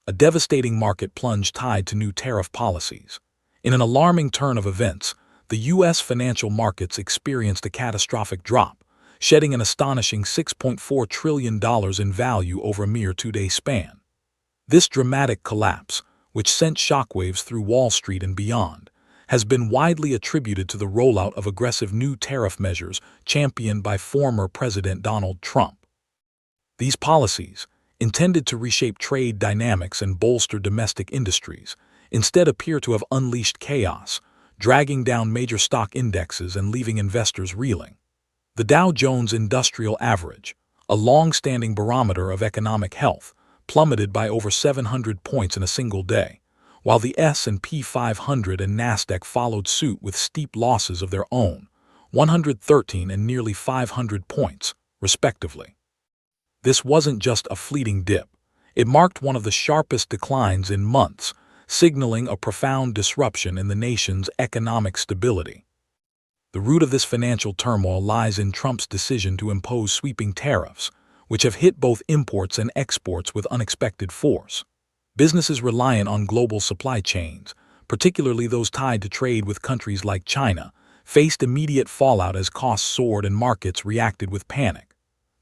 a devastating market plunge tied to new tariff policies. In an alarming turn of events, the U.S. financial markets experienced a catastrophic drop, shedding an astonishing $6.4 trillion in value over a mere two-day span. This dramatic collapse, which sent shockwaves through Wall Street and beyond, has been widely attributed to the rollout of aggressive new tariff measures championed by former President Donald Trump. These policies, intended to reshape trade dynamics and bolster domestic industries, instead appear to have unleashed chaos, dragging down major stock indexes and leaving investors reeling. The Dow Jones Industrial Average, a long-standing barometer of economic health, plummeted by over 700 points in a single day, while the S&P 500 and Nasdaq followed suit with steep losses of their own, 113 and nearly 500 points, respectively. This wasn't just a fleeting dip. It marked one of the sharpest declines in months, signaling a profound disruption in the nation's economic stability. The root of this financial turmoil lies in Trump's decision to impose sweeping tariffs, which have hit both imports and exports with unexpected force. Businesses reliant on global supply chains, particularly those tied to trade with countries like China, faced immediate fallout as costs soared and markets reacted with panic.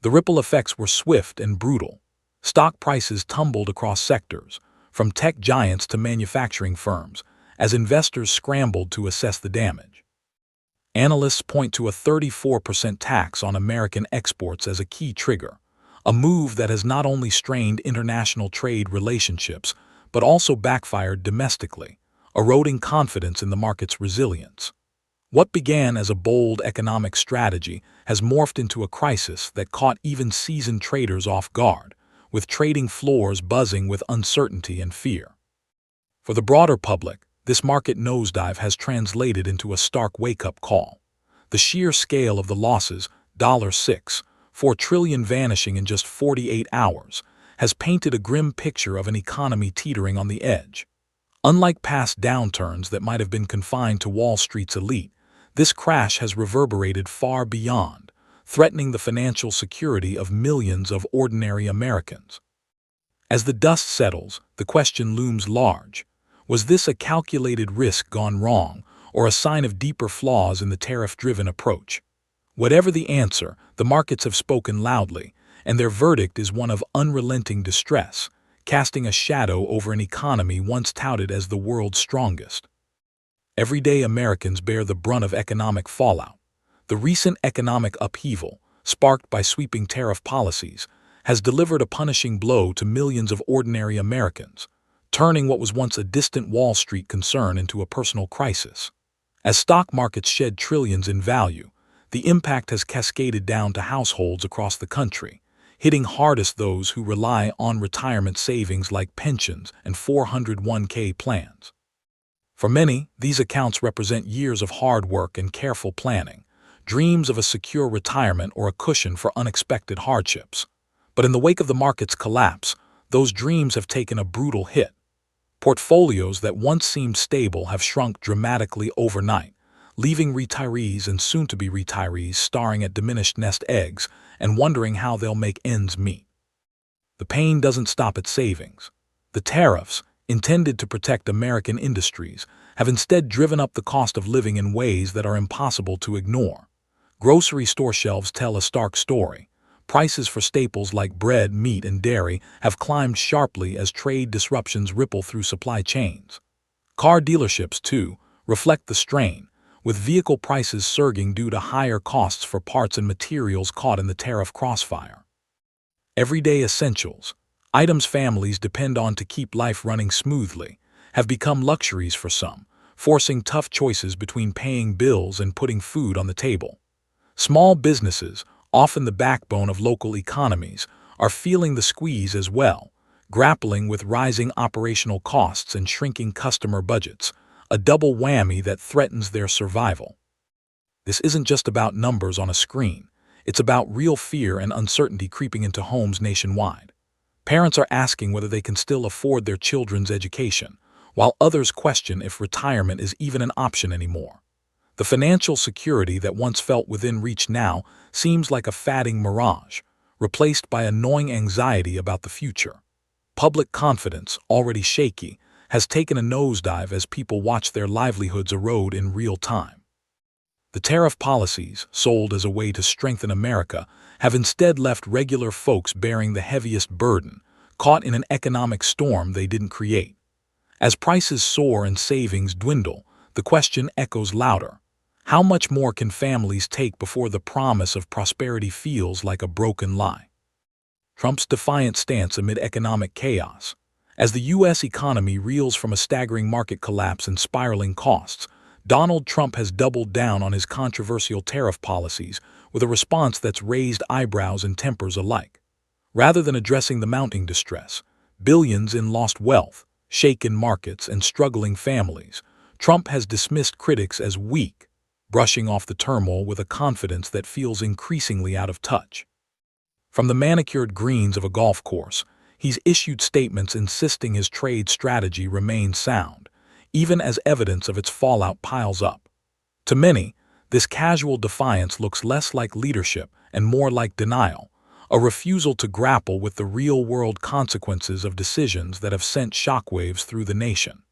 The ripple effects were swift and brutal. Stock prices tumbled across sectors, from tech giants to manufacturing firms, as investors scrambled to assess the damage. Analysts point to a 34% tax on American exports as a key trigger, a move that has not only strained international trade relationships but also backfired domestically, eroding confidence in the market's resilience. What began as a bold economic strategy has morphed into a crisis that caught even seasoned traders off guard, with trading floors buzzing with uncertainty and fear. For the broader public, this market nosedive has translated into a stark wake-up call. The sheer scale of the losses, $6.4 trillion vanishing in just 48 hours, has painted a grim picture of an economy teetering on the edge. Unlike past downturns that might have been confined to Wall Street's elite, this crash has reverberated far beyond, threatening the financial security of millions of ordinary Americans. As the dust settles, the question looms large. Was this a calculated risk gone wrong, or a sign of deeper flaws in the tariff-driven approach? Whatever the answer, the markets have spoken loudly, and their verdict is one of unrelenting distress, casting a shadow over an economy once touted as the world's strongest. Everyday Americans bear the brunt of economic fallout. The recent economic upheaval, sparked by sweeping tariff policies, has delivered a punishing blow to millions of ordinary Americans, turning what was once a distant Wall Street concern into a personal crisis. As stock markets shed trillions in value, the impact has cascaded down to households across the country, hitting hardest those who rely on retirement savings like pensions and 401k plans. For many, these accounts represent years of hard work and careful planning, dreams of a secure retirement or a cushion for unexpected hardships. But in the wake of the market's collapse, those dreams have taken a brutal hit. Portfolios that once seemed stable have shrunk dramatically overnight, leaving retirees and soon-to-be retirees staring at diminished nest eggs and wondering how they'll make ends meet. The pain doesn't stop at savings. The tariffs, intended to protect American industries, have instead driven up the cost of living in ways that are impossible to ignore. Grocery store shelves tell a stark story. Prices for staples like bread, meat, and dairy have climbed sharply as trade disruptions ripple through supply chains. Car dealerships, too, reflect the strain, with vehicle prices surging due to higher costs for parts and materials caught in the tariff crossfire. Everyday essentials, items families depend on to keep life running smoothly, have become luxuries for some, forcing tough choices between paying bills and putting food on the table. Small businesses, often the backbone of local economies, are feeling the squeeze as well, grappling with rising operational costs and shrinking customer budgets, a double whammy that threatens their survival. This isn't just about numbers on a screen. It's about real fear and uncertainty creeping into homes nationwide. Parents are asking whether they can still afford their children's education, while others question if retirement is even an option anymore. The financial security that once felt within reach now seems like a fading mirage, replaced by a gnawing anxiety about the future. Public confidence, already shaky, has taken a nosedive as people watch their livelihoods erode in real time. The tariff policies, sold as a way to strengthen America, have instead left regular folks bearing the heaviest burden, caught in an economic storm they didn't create. As prices soar and savings dwindle, the question echoes louder. How much more can families take before the promise of prosperity feels like a broken lie? Trump's defiant stance amid economic chaos. As the U.S. economy reels from a staggering market collapse and spiraling costs, Donald Trump has doubled down on his controversial tariff policies with a response that's raised eyebrows and tempers alike. Rather than addressing the mounting distress, billions in lost wealth, shaken markets, and struggling families, Trump has dismissed critics as weak, brushing off the turmoil with a confidence that feels increasingly out of touch. From the manicured greens of a golf course, he's issued statements insisting his trade strategy remains sound, even as evidence of its fallout piles up. To many, this casual defiance looks less like leadership and more like denial, a refusal to grapple with the real-world consequences of decisions that have sent shockwaves through the nation.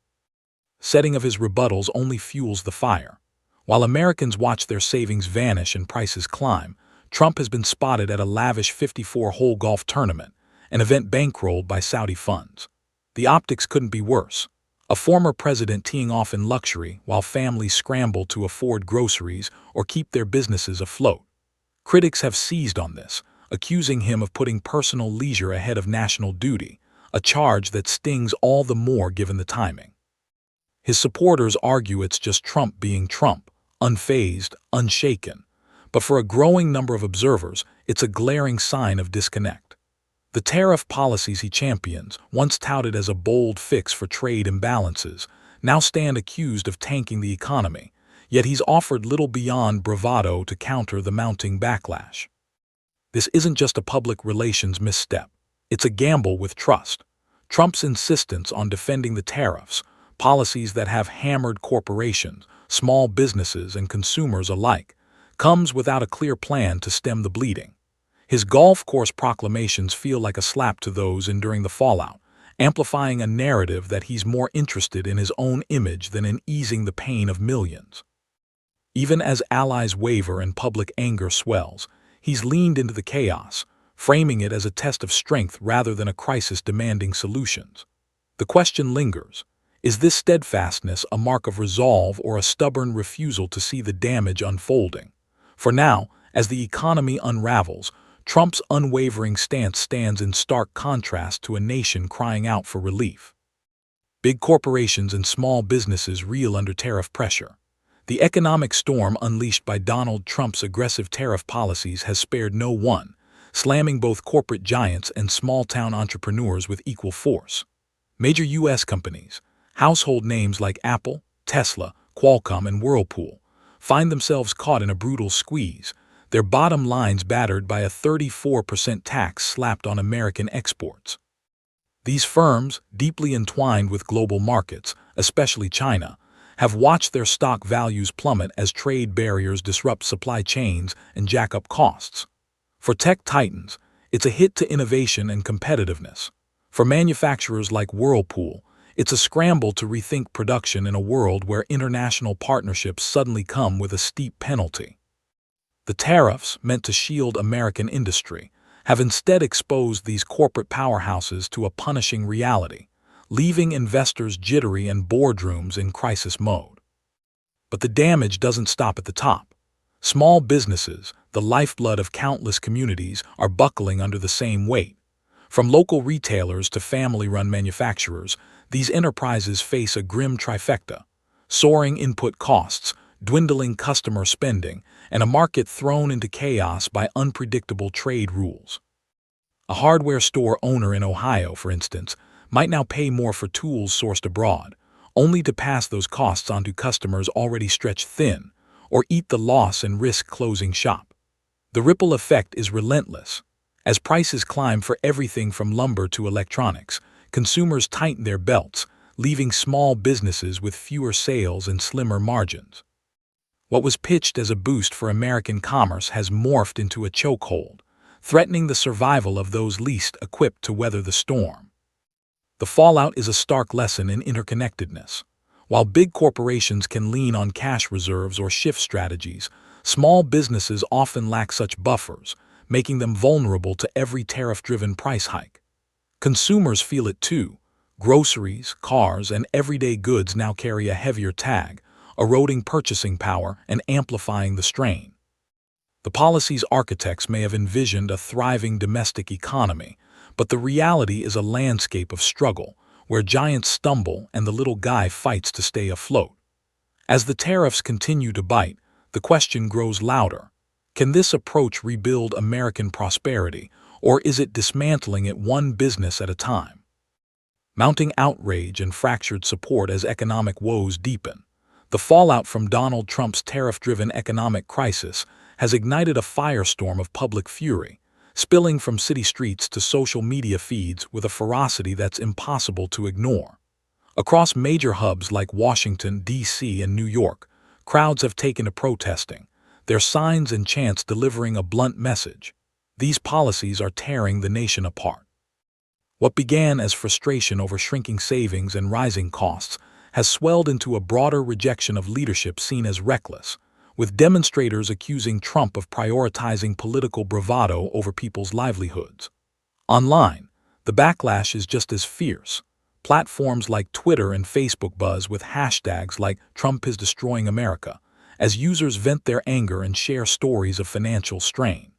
Setting of his rebuttals only fuels the fire. While Americans watch their savings vanish and prices climb, Trump has been spotted at a lavish 54-hole golf tournament, an event bankrolled by Saudi funds. The optics couldn't be worse. A former president teeing off in luxury while families scramble to afford groceries or keep their businesses afloat. Critics have seized on this, accusing him of putting personal leisure ahead of national duty, a charge that stings all the more given the timing. His supporters argue it's just Trump being Trump, unfazed, unshaken. But for a growing number of observers, it's a glaring sign of disconnect. The tariff policies he champions, once touted as a bold fix for trade imbalances, now stand accused of tanking the economy, yet he's offered little beyond bravado to counter the mounting backlash. This isn't just a public relations misstep. It's a gamble with trust. Trump's insistence on defending the tariffs, policies that have hammered corporations, small businesses, and consumers alike, comes without a clear plan to stem the bleeding. His golf course proclamations feel like a slap to those enduring the fallout, amplifying a narrative that he's more interested in his own image than in easing the pain of millions. Even as allies waver and public anger swells, he's leaned into the chaos, framing it as a test of strength rather than a crisis demanding solutions. The question lingers: is this steadfastness a mark of resolve or a stubborn refusal to see the damage unfolding? For now, as the economy unravels, Trump's unwavering stance stands in stark contrast to a nation crying out for relief. Big corporations and small businesses reel under tariff pressure. The economic storm unleashed by Donald Trump's aggressive tariff policies has spared no one, slamming both corporate giants and small-town entrepreneurs with equal force. Major U.S. companies, household names like Apple, Tesla, Qualcomm, and Whirlpool, find themselves caught in a brutal squeeze, their bottom lines battered by a 34% tax slapped on American exports. These firms, deeply entwined with global markets, especially China, have watched their stock values plummet as trade barriers disrupt supply chains and jack up costs. For tech titans, it's a hit to innovation and competitiveness. For manufacturers like Whirlpool, it's a scramble to rethink production in a world where international partnerships suddenly come with a steep penalty. The tariffs, meant to shield American industry, have instead exposed these corporate powerhouses to a punishing reality, leaving investors jittery and boardrooms in crisis mode. But the damage doesn't stop at the top. Small businesses, the lifeblood of countless communities, are buckling under the same weight. From local retailers to family-run manufacturers, these enterprises face a grim trifecta: soaring input costs, dwindling customer spending, and a market thrown into chaos by unpredictable trade rules. A hardware store owner in Ohio, for instance, might now pay more for tools sourced abroad, only to pass those costs on to customers already stretched thin, or eat the loss and risk closing shop. The ripple effect is relentless. As prices climb for everything from lumber to electronics, consumers tighten their belts, leaving small businesses with fewer sales and slimmer margins. What was pitched as a boost for American commerce has morphed into a chokehold, threatening the survival of those least equipped to weather the storm. The fallout is a stark lesson in interconnectedness. While big corporations can lean on cash reserves or shift strategies, small businesses often lack such buffers, making them vulnerable to every tariff-driven price hike. Consumers feel it too. Groceries, cars, and everyday goods now carry a heavier tag, eroding purchasing power and amplifying the strain. The policy's architects may have envisioned a thriving domestic economy, but the reality is a landscape of struggle, where giants stumble and the little guy fights to stay afloat. As the tariffs continue to bite, the question grows louder. Can this approach rebuild American prosperity, or is it dismantling it one business at a time? Mounting outrage and fractured support as economic woes deepen. The fallout from Donald Trump's tariff-driven economic crisis has ignited a firestorm of public fury, spilling from city streets to social media feeds with a ferocity that's impossible to ignore. Across major hubs like Washington, D.C. and New York, crowds have taken to protesting, their signs and chants delivering a blunt message. These policies are tearing the nation apart. What began as frustration over shrinking savings and rising costs has swelled into a broader rejection of leadership seen as reckless, with demonstrators accusing Trump of prioritizing political bravado over people's livelihoods. Online, the backlash is just as fierce. Platforms like Twitter and Facebook buzz with hashtags like Trump is destroying America, as users vent their anger and share stories of financial strain.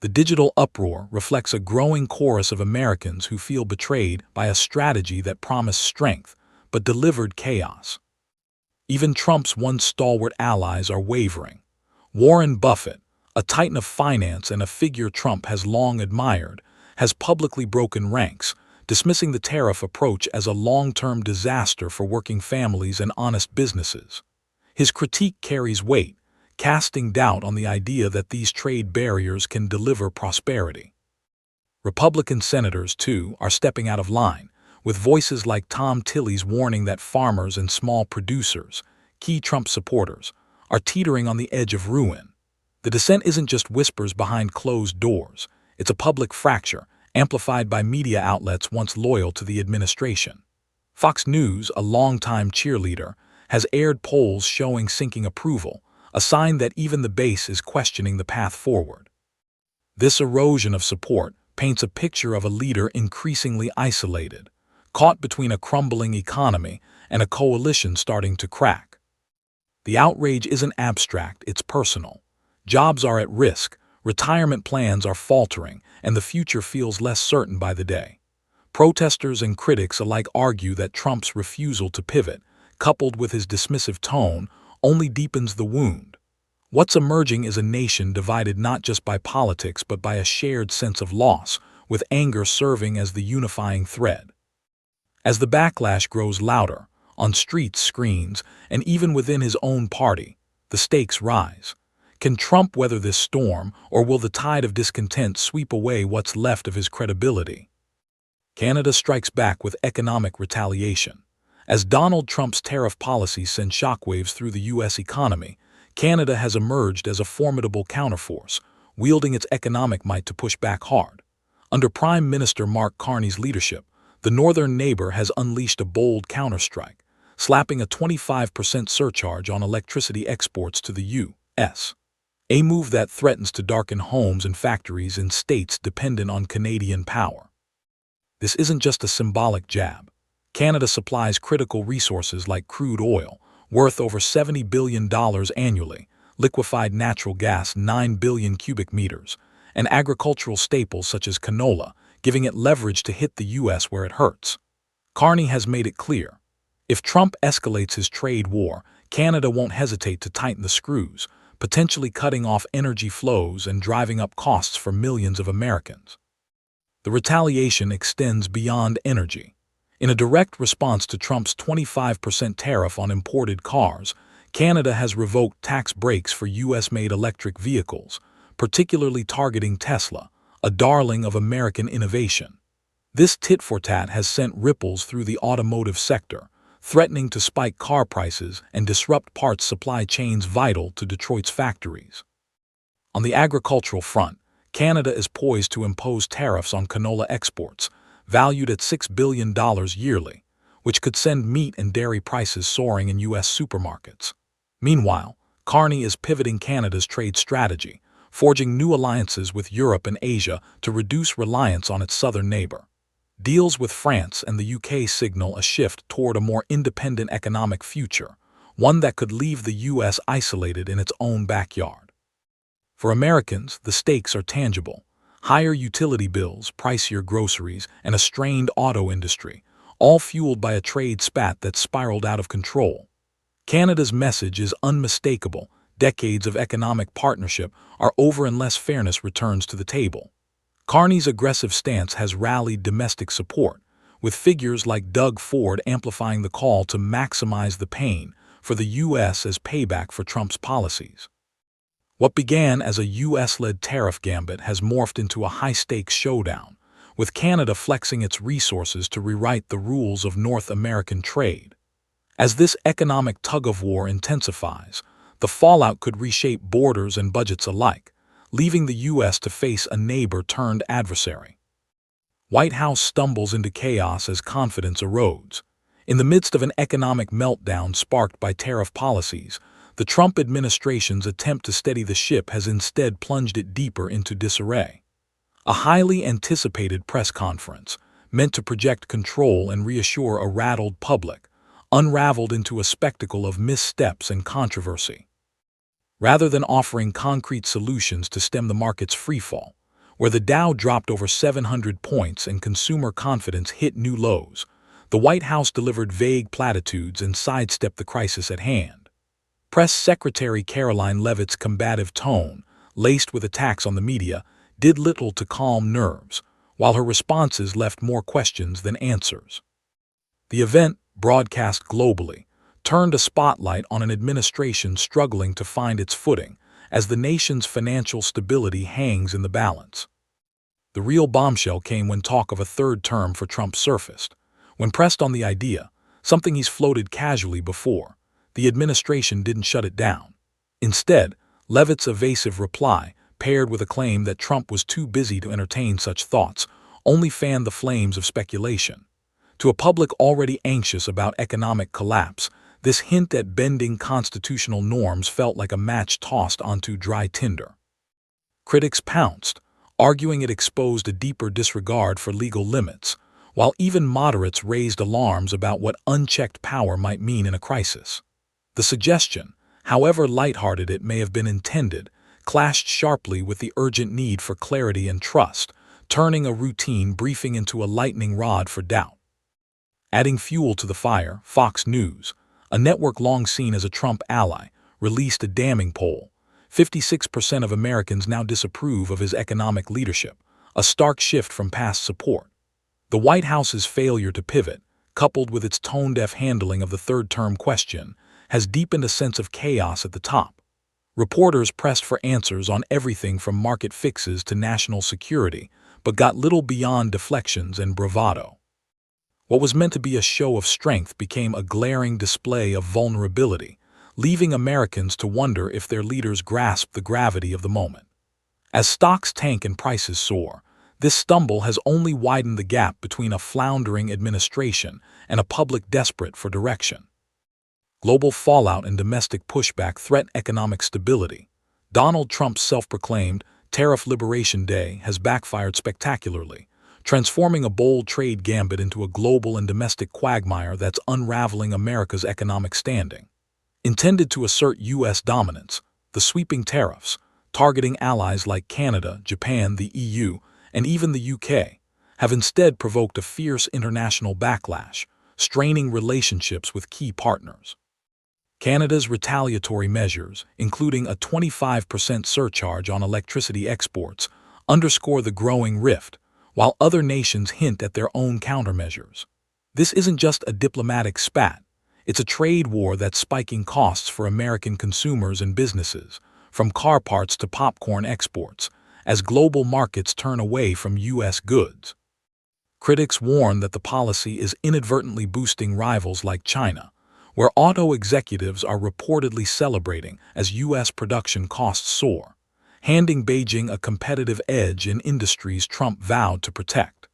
The digital uproar reflects a growing chorus of Americans who feel betrayed by a strategy that promised strength but delivered chaos. Even Trump's once stalwart allies are wavering. Warren Buffett, a titan of finance and a figure Trump has long admired, has publicly broken ranks, dismissing the tariff approach as a long-term disaster for working families and honest businesses. His critique carries weight, casting doubt on the idea that these trade barriers can deliver prosperity. Republican senators, too, are stepping out of line, with voices like Tom Tilley's warning that farmers and small producers, key Trump supporters, are teetering on the edge of ruin. The dissent isn't just whispers behind closed doors, it's a public fracture, amplified by media outlets once loyal to the administration. Fox News, a longtime cheerleader, has aired polls showing sinking approval, a sign that even the base is questioning the path forward. This erosion of support paints a picture of a leader increasingly isolated, caught between a crumbling economy and a coalition starting to crack. The outrage isn't abstract, it's personal. Jobs are at risk, retirement plans are faltering, and the future feels less certain by the day. Protesters and critics alike argue that Trump's refusal to pivot, coupled with his dismissive tone, only deepens the wound. What's emerging is a nation divided not just by politics but by a shared sense of loss, with anger serving as the unifying thread. As the backlash grows louder, on streets, screens, and even within his own party, the stakes rise. Can Trump weather this storm, or will the tide of discontent sweep away what's left of his credibility? Canada strikes back with economic retaliation. As Donald Trump's tariff policies send shockwaves through the U.S. economy, Canada has emerged as a formidable counterforce, wielding its economic might to push back hard. Under Prime Minister Mark Carney's leadership, the northern neighbor has unleashed a bold counterstrike, slapping a 25% surcharge on electricity exports to the U.S., a move that threatens to darken homes and factories in states dependent on Canadian power. This isn't just a symbolic jab. Canada supplies critical resources like crude oil, worth over $70 billion annually, liquefied natural gas 9 billion cubic meters, and agricultural staples such as canola, giving it leverage to hit the U.S. where it hurts. Carney has made it clear. If Trump escalates his trade war, Canada won't hesitate to tighten the screws, potentially cutting off energy flows and driving up costs for millions of Americans. The retaliation extends beyond energy. In a direct response to Trump's 25% tariff on imported cars, Canada has revoked tax breaks for U.S.-made electric vehicles, particularly targeting Tesla, a darling of American innovation. This tit-for-tat has sent ripples through the automotive sector, threatening to spike car prices and disrupt parts supply chains vital to Detroit's factories. On the agricultural front, Canada is poised to impose tariffs on canola exports, valued at $6 billion yearly, which could send meat and dairy prices soaring in U.S. supermarkets. Meanwhile, Carney is pivoting Canada's trade strategy, forging new alliances with Europe and Asia to reduce reliance on its southern neighbor. Deals with France and the UK signal a shift toward a more independent economic future, one that could leave the U.S. isolated in its own backyard. For Americans, the stakes are tangible. Higher utility bills, pricier groceries, and a strained auto industry, all fueled by a trade spat that spiraled out of control. Canada's message is unmistakable. Decades of economic partnership are over unless fairness returns to the table. Carney's aggressive stance has rallied domestic support, with figures like Doug Ford amplifying the call to maximize the pain for the U.S. as payback for Trump's policies. What began as a U.S.-led tariff gambit has morphed into a high-stakes showdown, with Canada flexing its resources to rewrite the rules of North American trade. As this economic tug-of-war intensifies, the fallout could reshape borders and budgets alike, leaving the U.S. to face a neighbor-turned-adversary. White House stumbles into chaos as confidence erodes. In the midst of an economic meltdown sparked by tariff policies, the Trump administration's attempt to steady the ship has instead plunged it deeper into disarray. A highly anticipated press conference, meant to project control and reassure a rattled public, unraveled into a spectacle of missteps and controversy. Rather than offering concrete solutions to stem the market's freefall, where the Dow dropped over 700 points and consumer confidence hit new lows, the White House delivered vague platitudes and sidestepped the crisis at hand. Press Secretary Caroline Leavitt's combative tone, laced with attacks on the media, did little to calm nerves, while her responses left more questions than answers. The event, broadcast globally, turned a spotlight on an administration struggling to find its footing as the nation's financial stability hangs in the balance. The real bombshell came when talk of a third term for Trump surfaced. When pressed on the idea, something he's floated casually before, the administration didn't shut it down. Instead, Leavitt's evasive reply, paired with a claim that Trump was too busy to entertain such thoughts, only fanned the flames of speculation. To a public already anxious about economic collapse, this hint at bending constitutional norms felt like a match tossed onto dry tinder. Critics pounced, arguing it exposed a deeper disregard for legal limits, while even moderates raised alarms about what unchecked power might mean in a crisis. The suggestion, however lighthearted it may have been intended, clashed sharply with the urgent need for clarity and trust, turning a routine briefing into a lightning rod for doubt. Adding fuel to the fire, Fox News, a network long seen as a Trump ally, released a damning poll. 56% of Americans now disapprove of his economic leadership, a stark shift from past support. The White House's failure to pivot, coupled with its tone-deaf handling of the third-term question, has deepened a sense of chaos at the top. Reporters pressed for answers on everything from market fixes to national security, but got little beyond deflections and bravado. What was meant to be a show of strength became a glaring display of vulnerability, leaving Americans to wonder if their leaders grasped the gravity of the moment. As stocks tank and prices soar, this stumble has only widened the gap between a floundering administration and a public desperate for direction. Global fallout and domestic pushback threaten economic stability. Donald Trump's self-proclaimed Tariff Liberation Day has backfired spectacularly, transforming a bold trade gambit into a global and domestic quagmire that's unraveling America's economic standing. Intended to assert U.S. dominance, the sweeping tariffs, targeting allies like Canada, Japan, the EU, and even the UK, have instead provoked a fierce international backlash, straining relationships with key partners. Canada's retaliatory measures, including a 25% surcharge on electricity exports, underscore the growing rift, while other nations hint at their own countermeasures. This isn't just a diplomatic spat, it's a trade war that's spiking costs for American consumers and businesses, from car parts to popcorn exports, as global markets turn away from U.S. goods. Critics warn that the policy is inadvertently boosting rivals like China, where auto executives are reportedly celebrating as U.S. production costs soar, handing Beijing a competitive edge in industries Trump vowed to protect.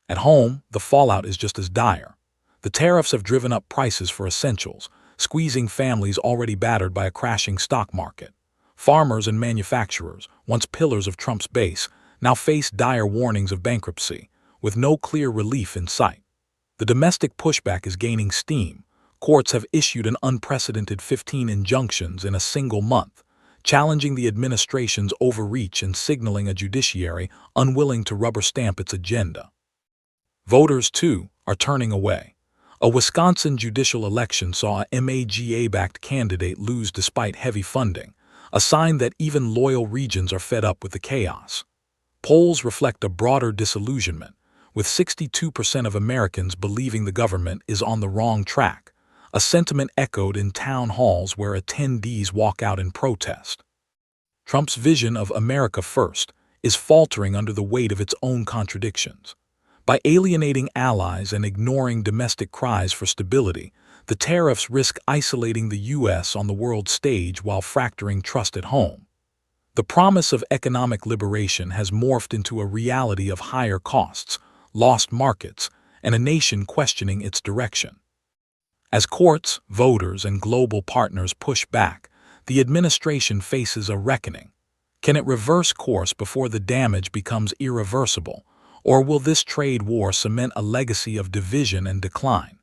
At home, the fallout is just as dire. The tariffs have driven up prices for essentials, squeezing families already battered by a crashing stock market. Farmers and manufacturers, once pillars of Trump's base, now face dire warnings of bankruptcy, with no clear relief in sight. The domestic pushback is gaining steam. Courts have issued an unprecedented 15 injunctions in a single month, challenging the administration's overreach and signaling a judiciary unwilling to rubber stamp its agenda. Voters, too, are turning away. A Wisconsin judicial election saw a MAGA-backed candidate lose despite heavy funding, a sign that even loyal regions are fed up with the chaos. Polls reflect a broader disillusionment, with 62% of Americans believing the government is on the wrong track, a sentiment echoed in town halls where attendees walk out in protest. Trump's vision of America first is faltering under the weight of its own contradictions. By alienating allies and ignoring domestic cries for stability, the tariffs risk isolating the U.S. on the world stage while fracturing trust at home. The promise of economic liberation has morphed into a reality of higher costs, lost markets, and a nation questioning its direction. As courts, voters, and global partners push back, the administration faces a reckoning. Can it reverse course before the damage becomes irreversible? Or will this trade war cement a legacy of division and decline?